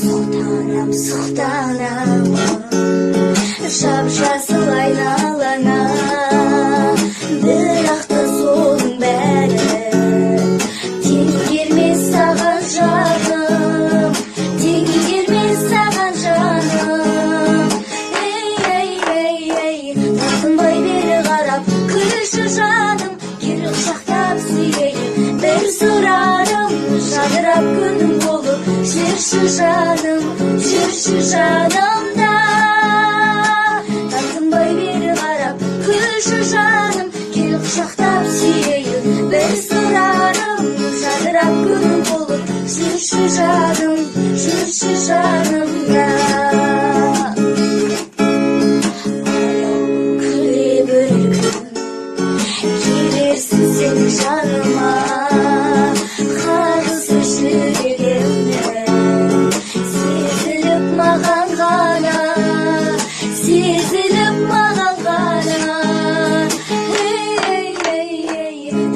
Sultanım sultanım, şapşasıl aynalana, бірақ та соның бәрі тең келмес саған жаным, тең келмес саған жаным. Ей, тартынбай бері қарап күлші жаным, кері құшақтап сүйейін бір сұраным, жадырап күнім болып жүрші жанымда. Тартынбай бері қарап күлші жаным, кері құшақтап сүйейін бір сұраным, жадырап күнім болып жүрші жанымда. Күле бір күн келерсің сен жаныма, қарғысып жүрегімді сезіліп маған ғана, сезіліп маған ғана.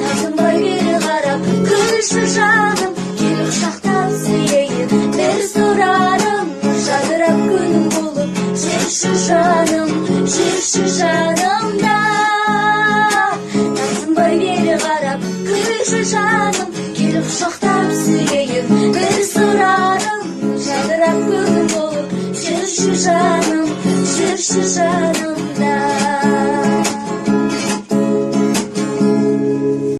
Тартынбай бері қарап күлші жаным, кері құшақтап сүйейін бір сұраным, жадырап күнім болып жүрші жанымда. Тартынбай бері қарап күлші жаным, кері құшақтап сүйейін бір сұраным, жадырап күнім болып жүрші жаным.